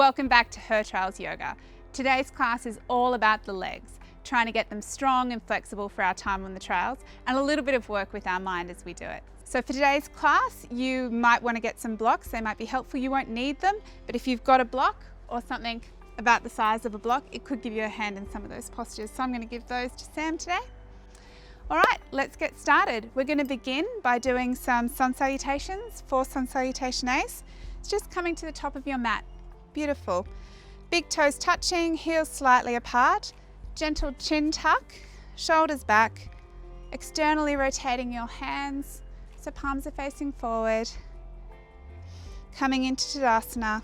Welcome back to Her Trails Yoga. Today's class is all about the legs, trying to get them strong and flexible for our time on the trails, and a little bit of work with our mind as we do it. So for today's class, you might want to get some blocks. They might be helpful. You won't need them, but if you've got a block or something about the size of a block, it could give you a hand in some of those postures. So I'm going to give those to Sam today. All right, let's get started. We're going to begin by doing some sun salutations, 4 sun salutation A's. It's just coming to the top of your mat. Beautiful. Big toes touching, heels slightly apart, gentle chin tuck, shoulders back, externally rotating your hands so palms are facing forward. Coming into Tadasana,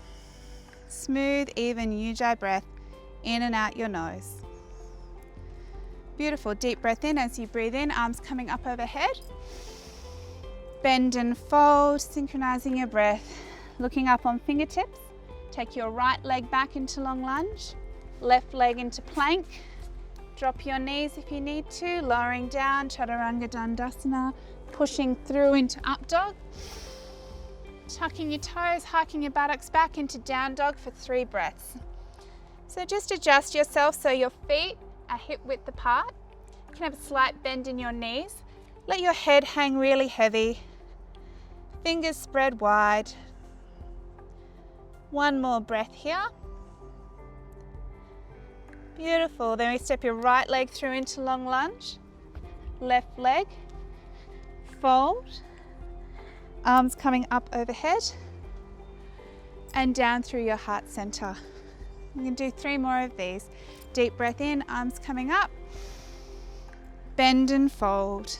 smooth, even Ujjayi breath in and out your nose. Beautiful, deep breath in as you breathe in, arms coming up overhead. Bend and fold, synchronizing your breath, looking up on fingertips. Take your right leg back into long lunge, left leg into plank. Drop your knees if you need to, lowering down, Chaturanga Dandasana, pushing through into up dog. Tucking your toes, hiking your buttocks back into down dog for 3 breaths. So just adjust yourself so your feet are hip width apart. You can have a slight bend in your knees. Let your head hang really heavy. Fingers spread wide. One more breath here. Beautiful. Then we step your right leg through into long lunge. Left leg. Fold. Arms coming up overhead. And down through your heart center. You can do 3 more of these. Deep breath in, arms coming up. Bend and fold.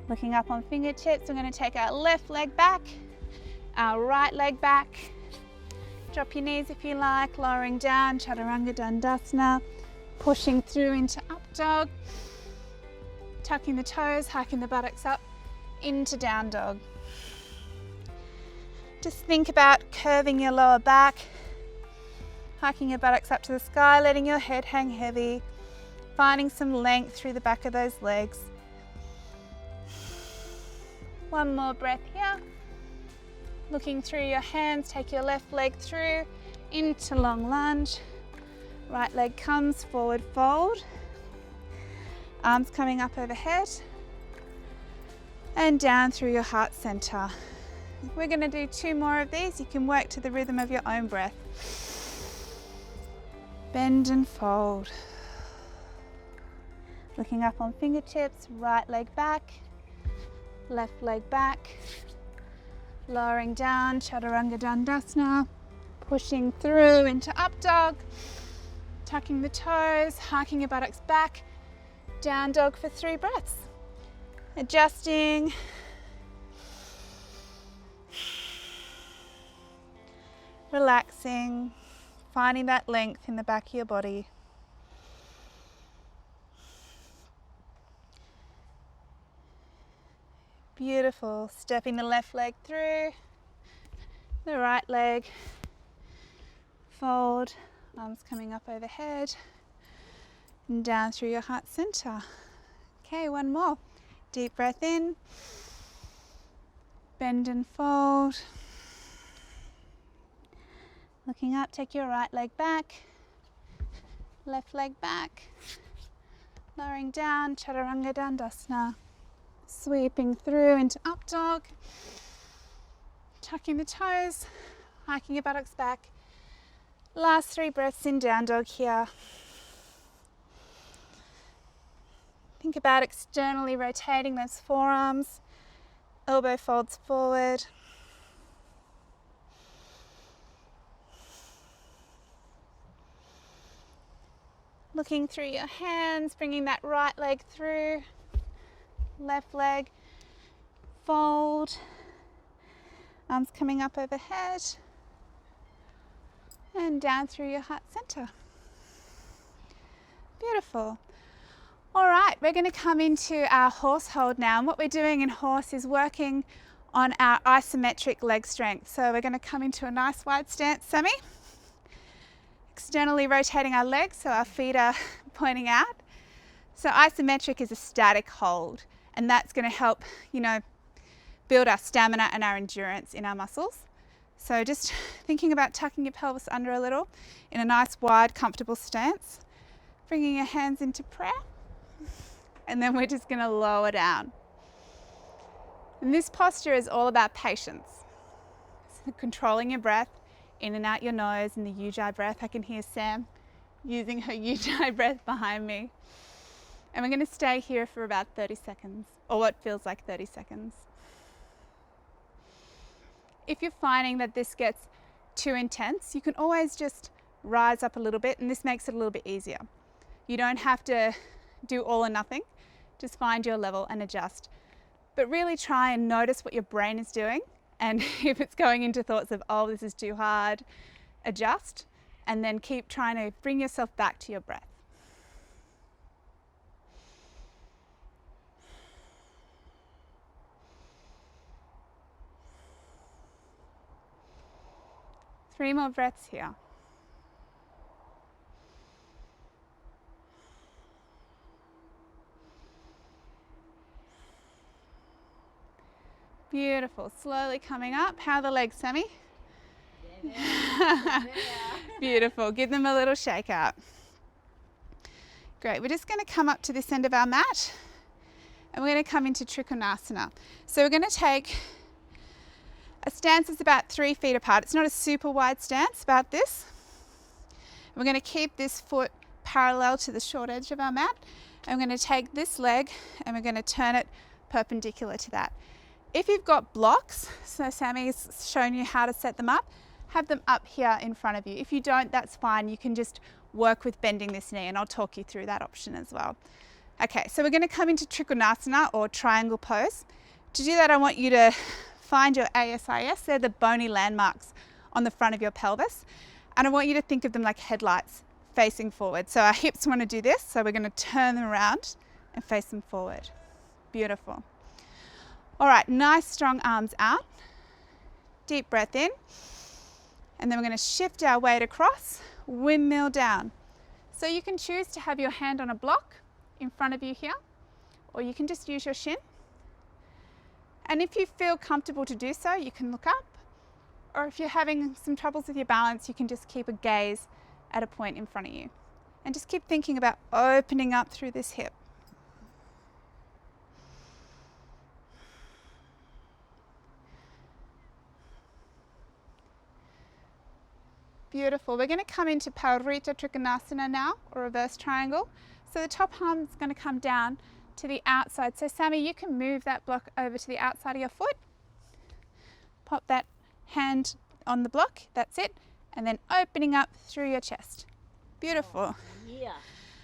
Looking up on fingertips, we're going to take our left leg back. Our right leg back. Drop your knees if you like, lowering down, Chaturanga Dandasana, pushing through into up dog, tucking the toes, hiking the buttocks up into down dog. Just think about curving your lower back, hiking your buttocks up to the sky, letting your head hang heavy, finding some length through the back of those legs. One more breath here. Looking through your hands, take your left leg through into long lunge. Right leg comes forward fold. Arms coming up overhead. And down through your heart center. We're going to do 2 more of these. You can work to the rhythm of your own breath. Bend and fold. Looking up on fingertips, right leg back, left leg back. Lowering down, Chaturanga Dandasana, pushing through into up dog, tucking the toes, hiking your buttocks back, down dog for 3 breaths. Adjusting. Relaxing, finding that length in the back of your body. Beautiful. Stepping the left leg through, the right leg, fold, arms coming up overhead, and down through your heart center. Okay, 1 more. Deep breath in, bend and fold. Looking up, take your right leg back, left leg back, lowering down, Chaturanga Dandasana. Sweeping through into up dog, tucking the toes, hiking your buttocks back. Last 3 breaths in down dog here. Think about externally rotating those forearms, elbow folds forward. Looking through your hands, bringing that right leg through. Left leg, fold, arms coming up overhead, and down through your heart center. Beautiful. All right, we're going to come into our horse hold now, and what we're doing in horse is working on our isometric leg strength. So we're going to come into a nice wide stance semi, externally rotating our legs so our feet are pointing out. So isometric is a static hold. And that's going to help, build our stamina and our endurance in our muscles. So just thinking about tucking your pelvis under a little in a nice, wide, comfortable stance. Bringing your hands into prayer. And then we're just going to lower down. And this posture is all about patience. So controlling your breath in and out your nose in the Ujjayi breath. I can hear Sam using her Ujjayi breath behind me. And we're going to stay here for about 30 seconds, or what feels like 30 seconds. If you're finding that this gets too intense, you can always just rise up a little bit, and this makes it a little bit easier. You don't have to do all or nothing. Just find your level and adjust. But really try and notice what your brain is doing. And if it's going into thoughts of, oh, this is too hard, adjust. And then keep trying to bring yourself back to your breath. Three more breaths here. Beautiful. Slowly coming up. How are the legs, Sammy? Beautiful. Give them a little shake out. Great. We're just going to come up to this end of our mat and we're going to come into Trikonasana. So we're going to take a stance that's about 3 feet apart. It's not a super wide stance, about this. We're going to keep this foot parallel to the short edge of our mat. And we're going to take this leg and we're going to turn it perpendicular to that. If you've got blocks, so Sammy's shown you how to set them up, have them up here in front of you. If you don't, that's fine. You can just work with bending this knee and I'll talk you through that option as well. Okay, so we're going to come into Trikonasana or triangle pose. To do that, I want you to find your ASIS. They're the bony landmarks on the front of your pelvis. And I want you to think of them like headlights facing forward. So our hips want to do this. So we're going to turn them around and face them forward. Beautiful. All right, nice strong arms out. Deep breath in. And then we're going to shift our weight across, windmill down. So you can choose to have your hand on a block in front of you here, or you can just use your shin. And if you feel comfortable to do so, you can look up. Or if you're having some troubles with your balance, you can just keep a gaze at a point in front of you. And just keep thinking about opening up through this hip. Beautiful. We're going to come into Parivrtta Trikonasana now, or reverse triangle. So the top arm is going to come down to the outside. So Sammy, you can move that block over to the outside of your foot. Pop that hand on the block, that's it. And then opening up through your chest. Beautiful. Yeah.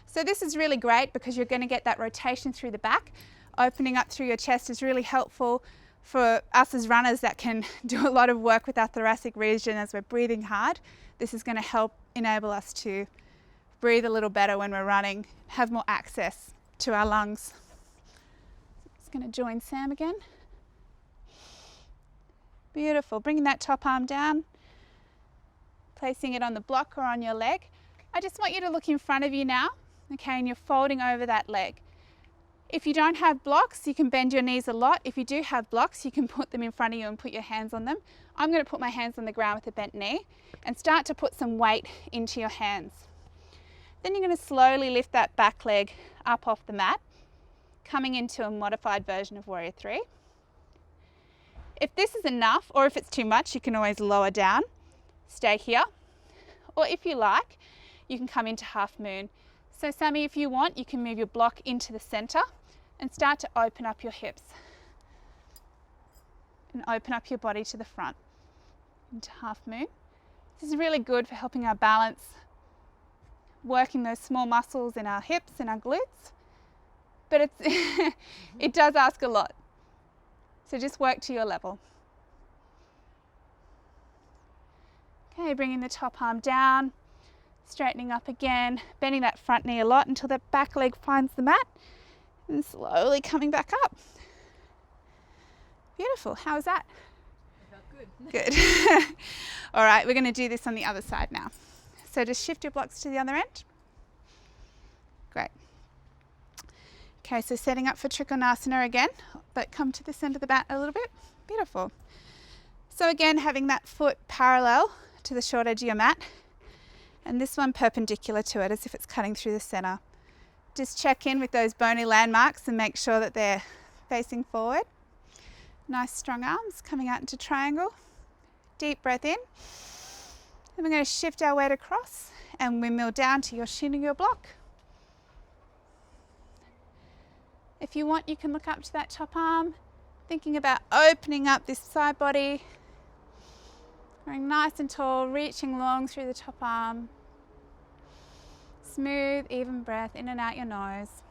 So this is really great because you're going to get that rotation through the back. Opening up through your chest is really helpful for us as runners that can do a lot of work with our thoracic region as we're breathing hard. This is going to help enable us to breathe a little better when we're running, have more access to our lungs. Just going to join Sam again. Beautiful. Bringing that top arm down, placing it on the block or on your leg. I just want you to look in front of you now, okay, and you're folding over that leg. If you don't have blocks, you can bend your knees a lot. If you do have blocks, you can put them in front of you and put your hands on them. I'm going to put my hands on the ground with a bent knee and start to put some weight into your hands. Then you're going to slowly lift that back leg up off the mat, coming into a modified version of Warrior 3. If this is enough, or if it's too much, you can always lower down, stay here. Or if you like, you can come into Half Moon. So Sammy, if you want, you can move your block into the center and start to open up your hips. And open up your body to the front into Half Moon. This is really good for helping our balance, working those small muscles in our hips and our glutes. But it does ask a lot. So just work to your level. Okay, bringing the top arm down, straightening up again, bending that front knee a lot until that back leg finds the mat, and slowly coming back up. Beautiful. How was that? It felt good. Good. All right, we're going to do this on the other side now. So just shift your blocks to the other end. Great. Okay, so setting up for Trikonasana again, but come to this end of the mat a little bit. Beautiful. So again, having that foot parallel to the short edge of your mat and this one perpendicular to it as if it's cutting through the center. Just check in with those bony landmarks and make sure that they're facing forward. Nice strong arms coming out into triangle. Deep breath in. And we're going to shift our weight across and windmill down to your shin or your block. If you want, you can look up to that top arm, thinking about opening up this side body, going nice and tall, reaching long through the top arm. Smooth, even breath in and out your nose.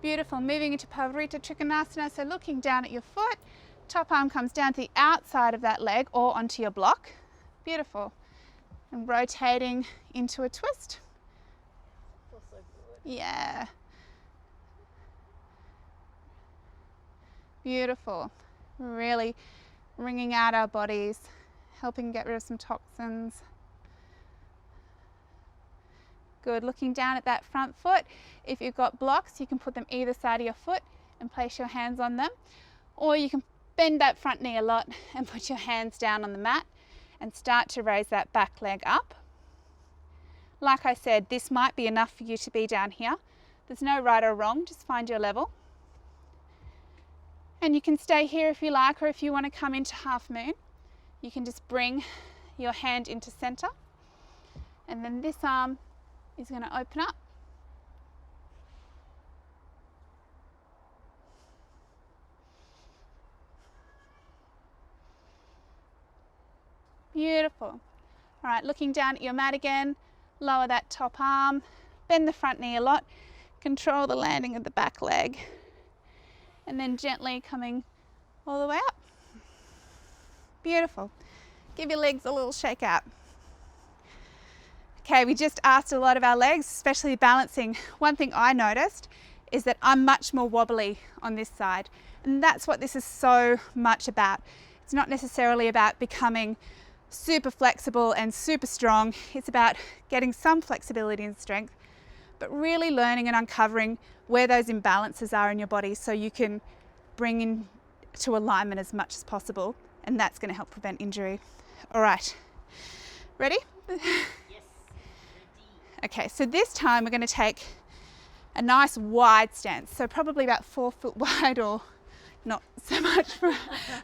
Beautiful. Moving into Parivrtta Trikonasana, so looking down at your foot, top arm comes down to the outside of that leg or onto your block. Beautiful. And rotating into a twist. Feels so good. Yeah. Beautiful. Really wringing out our bodies, helping get rid of some toxins. Good. Looking down at that front foot. If you've got blocks, you can put them either side of your foot and place your hands on them. Or you can bend that front knee a lot and put your hands down on the mat and start to raise that back leg up. Like I said, this might be enough for you to be down here. There's no right or wrong, just find your level. And you can stay here if you like, or if you want to come into half moon, you can just bring your hand into center. And then this arm is going to open up. Beautiful. All right, looking down at your mat again, lower that top arm, bend the front knee a lot, control the landing of the back leg, and then gently coming all the way up. Beautiful. Give your legs a little shake out. Okay, we just asked a lot of our legs, especially balancing. One thing I noticed is that I'm much more wobbly on this side, and that's what this is so much about. It's not necessarily about becoming super flexible and super strong. It's about getting some flexibility and strength, but really learning and uncovering where those imbalances are in your body so you can bring into alignment as much as possible, and that's going to help prevent injury. All right, ready? Yes, ready. Okay, so this time we're going to take a nice wide stance, so probably about 4 foot wide, or not so much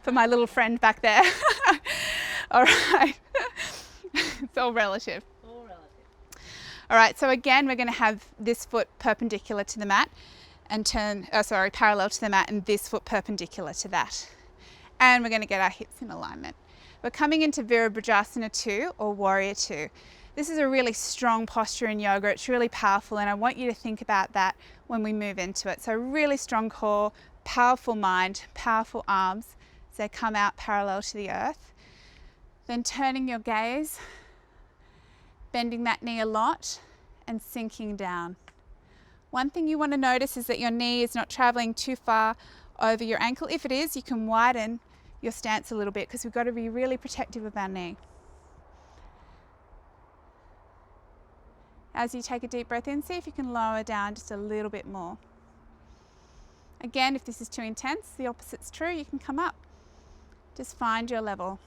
for my little friend back there. All right, it's all relative. All relative. All right, so again, we're going to have this foot perpendicular to the mat and parallel to the mat, and this foot perpendicular to that. And we're going to get our hips in alignment. We're coming into Virabhadrasana 2 or Warrior 2. This is a really strong posture in yoga. It's really powerful, and I want you to think about that when we move into it. So really strong core, powerful mind, powerful arms as they come out parallel to the earth. Then turning your gaze, bending that knee a lot and sinking down. One thing you want to notice is that your knee is not traveling too far over your ankle. If it is, you can widen your stance a little bit because we've got to be really protective of our knee. As you take a deep breath in, see if you can lower down just a little bit more. Again, if this is too intense, the opposite's true, you can come up. Just find your level.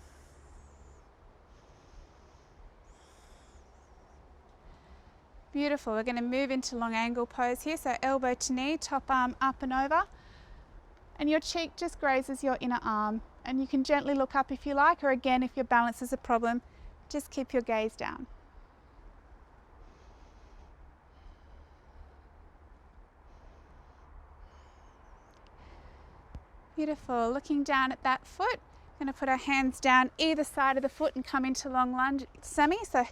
Beautiful. We're going to move into long angle pose here. So elbow to knee, top arm up and over. And your cheek just grazes your inner arm. And you can gently look up if you like, or again, if your balance is a problem, just keep your gaze down. Beautiful. Looking down at that foot, we're going to put our hands down either side of the foot and come into long lunge semi. So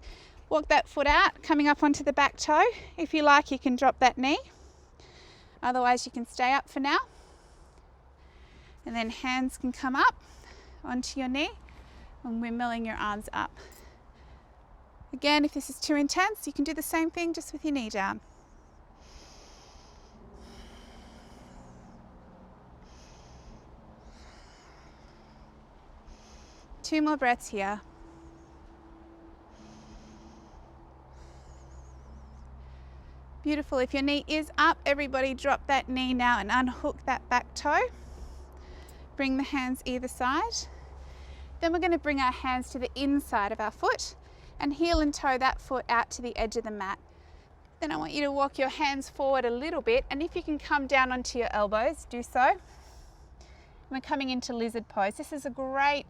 walk that foot out, coming up onto the back toe. If you like, you can drop that knee. Otherwise, you can stay up for now. And then hands can come up onto your knee and windmilling your arms up. Again, if this is too intense, you can do the same thing just with your knee down. Two more breaths here. Beautiful. If your knee is up, everybody drop that knee now and unhook that back toe. Bring the hands either side. Then we're going to bring our hands to the inside of our foot and heel and toe that foot out to the edge of the mat. Then I want you to walk your hands forward a little bit, and if you can come down onto your elbows, do so. We're coming into lizard pose. This is a great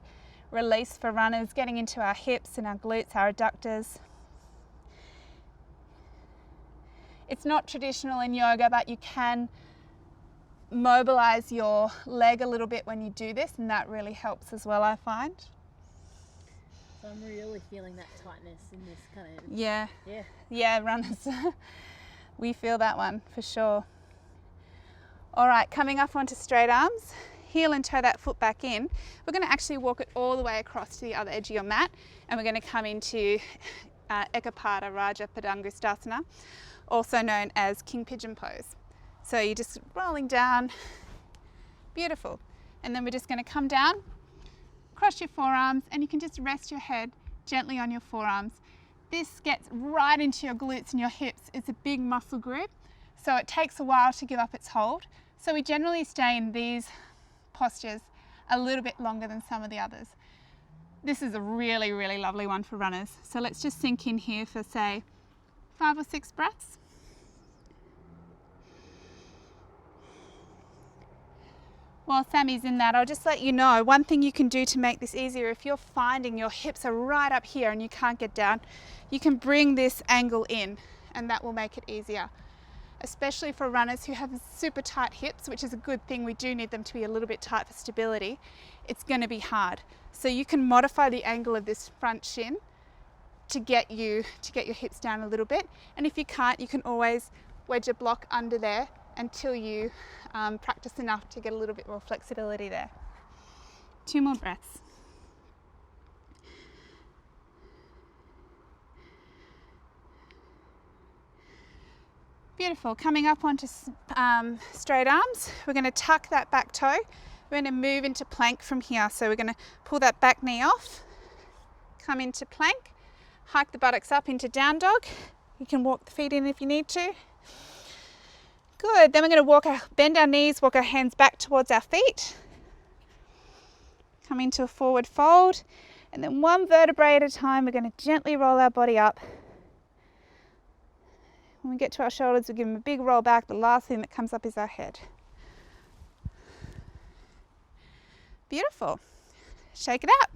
release for runners, getting into our hips and our glutes, our adductors. It's not traditional in yoga, but you can mobilize your leg a little bit when you do this, and that really helps as well, I find. So I'm really feeling that tightness in this kind of. Yeah, runners. We feel that one for sure. All right, coming up onto straight arms, heel and toe that foot back in. We're going to actually walk it all the way across to the other edge of your mat, and we're going to come into Ekapada Raja Padangusthasana, also known as King Pigeon pose. So you're just rolling down, beautiful. And then we're just going to come down, cross your forearms, and you can just rest your head gently on your forearms. This gets right into your glutes and your hips. It's a big muscle group, so it takes a while to give up its hold. So we generally stay in these postures a little bit longer than some of the others. This is a really, really lovely one for runners. So let's just sink in here for, say, 5 or 6 breaths. While Sammy's in that, I'll just let you know one thing you can do to make this easier. If you're finding your hips are right up here and you can't get down, you can bring this angle in, and that will make it easier. Especially for runners who have super tight hips, which is a good thing. We do need them to be a little bit tight for stability. It's going to be hard. So you can modify the angle of this front shin to get your hips down a little bit. And if you can't, you can always wedge a block under there until you practice enough to get a little bit more flexibility there. 2 more breaths. Beautiful. Coming up onto straight arms, we're going to tuck that back toe. We're going to move into plank from here. So we're going to pull that back knee off, come into plank, hike the buttocks up into down dog. You can walk the feet in if you need to. Good. Then we're going to bend our knees, walk our hands back towards our feet. Come into a forward fold. And then one vertebrae at a time, we're going to gently roll our body up. When we get to our shoulders, we give them a big roll back. The last thing that comes up is our head. Beautiful. Shake it out.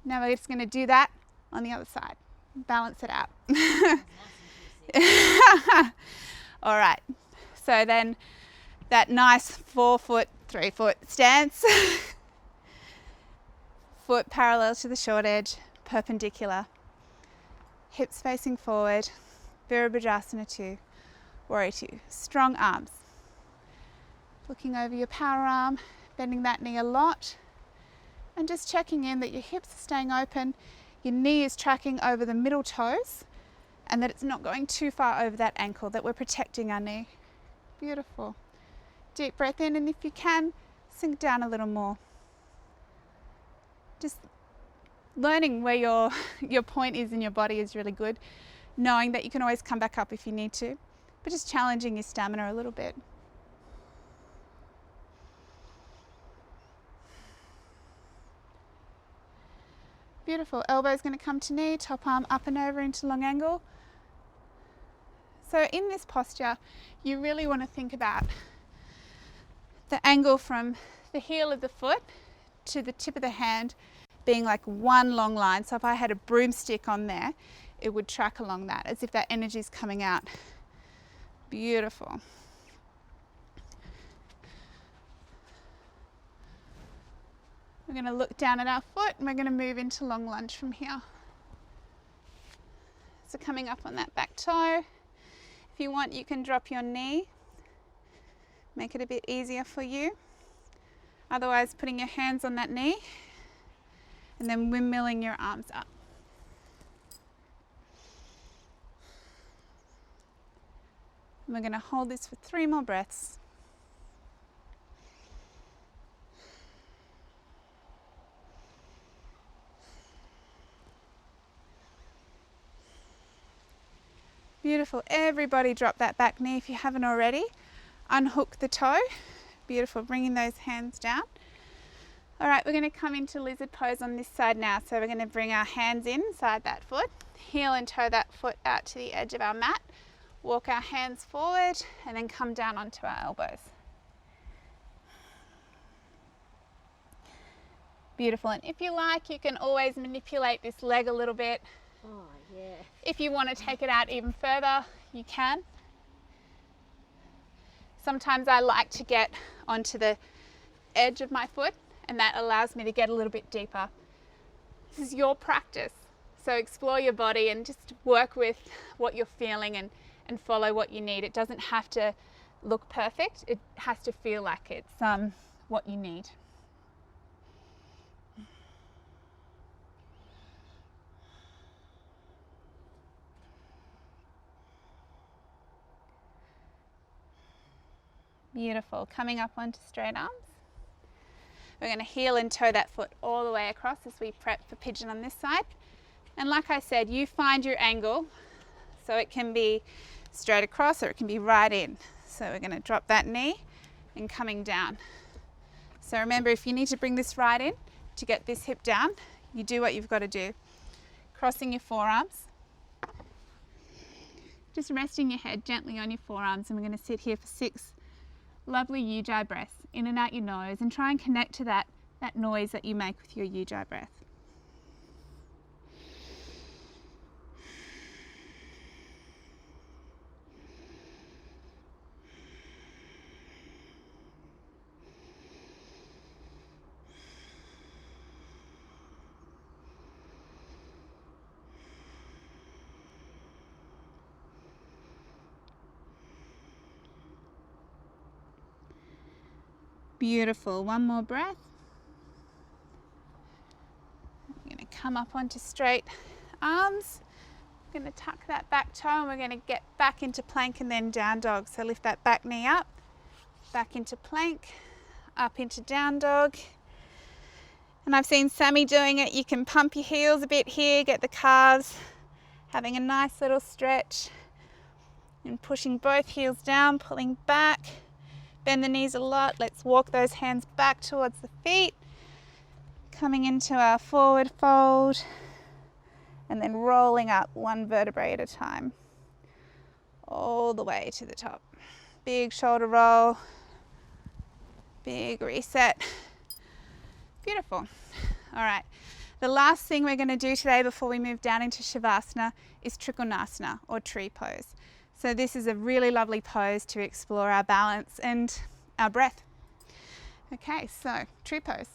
Now we're just going to do that on the other side. Balance it out. All right. So then that nice 4 foot, 3 foot stance. Foot parallel to the short edge, perpendicular. Hips facing forward. Virabhadrasana 2, Warrior 2. Strong arms. Looking over your power arm, bending that knee a lot, and just checking in that your hips are staying open, your knee is tracking over the middle toes, and that it's not going too far over that ankle, that we're protecting our knee. Beautiful. Deep breath in, and if you can, sink down a little more. Just learning where your point is in your body is really good. Knowing that you can always come back up if you need to, but just challenging your stamina a little bit. Beautiful. Elbow's going to come to knee, top arm up and over into long angle. So in this posture, you really want to think about the angle from the heel of the foot to the tip of the hand being like one long line. So if I had a broomstick on there, it would track along that as if that energy is coming out. Beautiful. We're going to look down at our foot and we're going to move into long lunge from here. So coming up on that back toe. If you want, you can drop your knee. Make it a bit easier for you. Otherwise, putting your hands on that knee and then windmilling your arms up. And we're going to hold this for 3 more breaths. Beautiful. Everybody drop that back knee if you haven't already. Unhook the toe. Beautiful. Bringing those hands down. All right, we're going to come into lizard pose on this side now. So we're going to bring our hands inside that foot, heel and toe that foot out to the edge of our mat, walk our hands forward and then come down onto our elbows. Beautiful. And if you like, you can always manipulate this leg a little bit. Oh, yeah. If you want to take it out even further, you can. Sometimes I like to get onto the edge of my foot, and that allows me to get a little bit deeper. This is your practice. So explore your body and just work with what you're feeling and follow what you need. It doesn't have to look perfect. It has to feel like it's what you need. Beautiful. Coming up onto straight arms. We're going to heel and toe that foot all the way across as we prep for pigeon on this side. And like I said, you find your angle. So it can be straight across or it can be right in. So we're going to drop that knee and coming down. So remember, if you need to bring this right in to get this hip down, you do what you've got to do. Crossing your forearms. Just resting your head gently on your forearms, and we're going to sit here for 6 lovely Ujjayi breaths in and out your nose, and try and connect to that noise that you make with your Ujjayi breath. Beautiful. One more breath. We're going to come up onto straight arms. We're going to tuck that back toe and we're going to get back into plank and then down dog. So lift that back knee up, back into plank, up into down dog. And I've seen Sammy doing it. You can pump your heels a bit here, get the calves having a nice little stretch, and pushing both heels down, pulling back. Bend the knees a lot. Let's walk those hands back towards the feet. Coming into our forward fold and then rolling up one vertebrae at a time. All the way to the top. Big shoulder roll. Big reset. Beautiful. All right. The last thing we're going to do today before we move down into Shavasana is Trikonasana or tree pose. So this is a really lovely pose to explore our balance and our breath. Okay, so tree pose.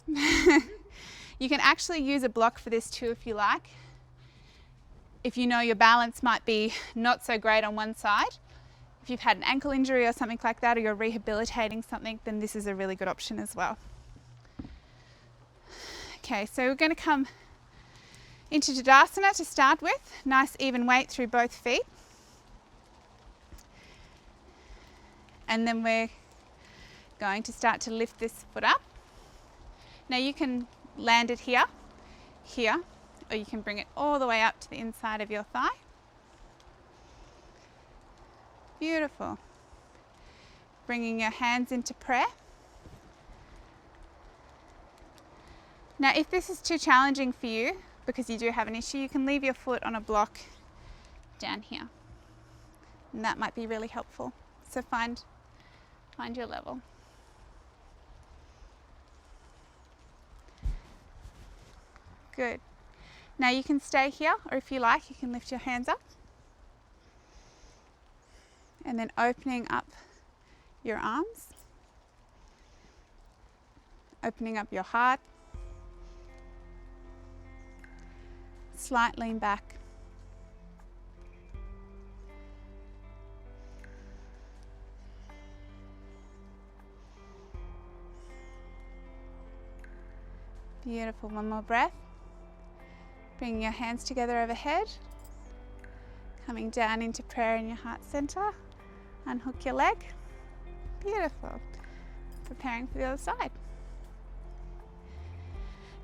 You can actually use a block for this too if you like. If you know your balance might be not so great on one side, if you've had an ankle injury or something like that, or you're rehabilitating something, then this is a really good option as well. Okay, so we're going to come into Tadasana to start with. Nice even weight through both feet. And then we're going to start to lift this foot up. Now you can land it here, or you can bring it all the way up to the inside of your thigh. Beautiful. Bringing your hands into prayer. Now if this is too challenging for you, because you do have an issue, you can leave your foot on a block down here. And that might be really helpful. So find your level. Good. Now you can stay here, or if you like, you can lift your hands up. And then opening up your arms. Opening up your heart. Slight lean back. Beautiful. One more breath. Bringing your hands together overhead. Coming down into prayer in your heart center. Unhook your leg. Beautiful. Preparing for the other side.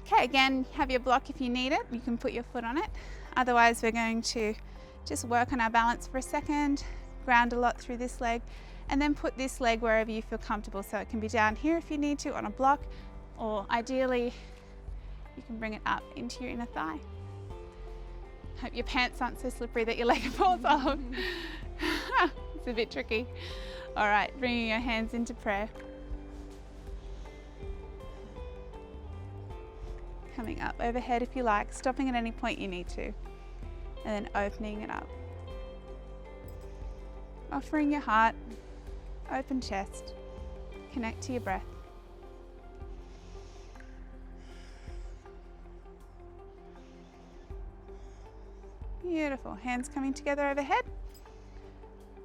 Okay, again, have your block if you need it. You can put your foot on it. Otherwise, we're going to Just work on our balance for a second, ground a lot through this leg, and then put this leg wherever you feel comfortable. So it can be down here if you need to on a block, or ideally you can bring it up into your inner thigh. Hope your pants aren't so slippery that your leg falls off. It's a bit tricky. All right, bringing your hands into prayer. Coming up overhead if you like, stopping at any point you need to, and then opening it up. Offering your heart, open chest, connect to your breath. Beautiful. Hands coming together overhead.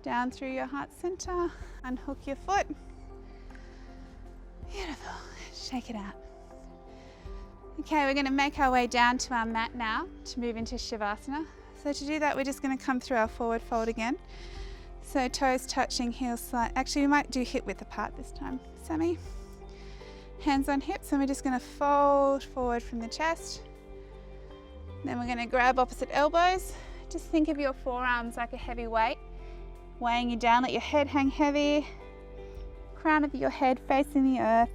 Down through your heart center. Unhook your foot. Beautiful. Shake it out. Okay, we're going to make our way down to our mat now to move into Shavasana. So to do that, we're just going to come through our forward fold again. So toes touching, heels slight. Actually, we might do hip width apart this time. Sammy. Hands on hips, and we're just going to fold forward from the chest. Then we're going to grab opposite elbows. Just think of your forearms like a heavy weight, weighing you down. Let your head hang heavy. Crown of your head facing the earth.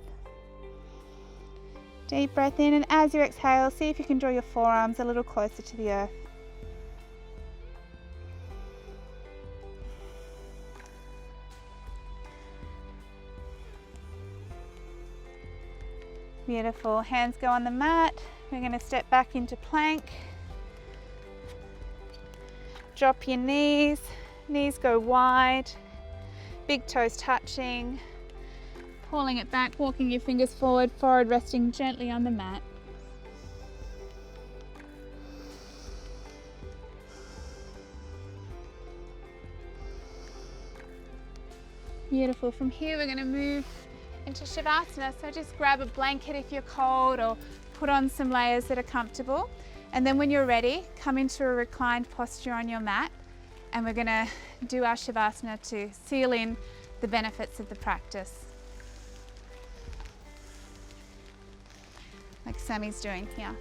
Deep breath in, and as you exhale, see if you can draw your forearms a little closer to the earth. Beautiful. Hands go on the mat. We're going to step back into plank. Drop your knees. Knees go wide. Big toes touching. Pulling it back, walking your fingers forward, forward resting gently on the mat. Beautiful. From here we're going to move into Shavasana. So just grab a blanket if you're cold, or put on some layers that are comfortable. And then when you're ready, come into a reclined posture on your mat, and we're going to do our Shavasana to seal in the benefits of the practice. Like Sammy's doing here.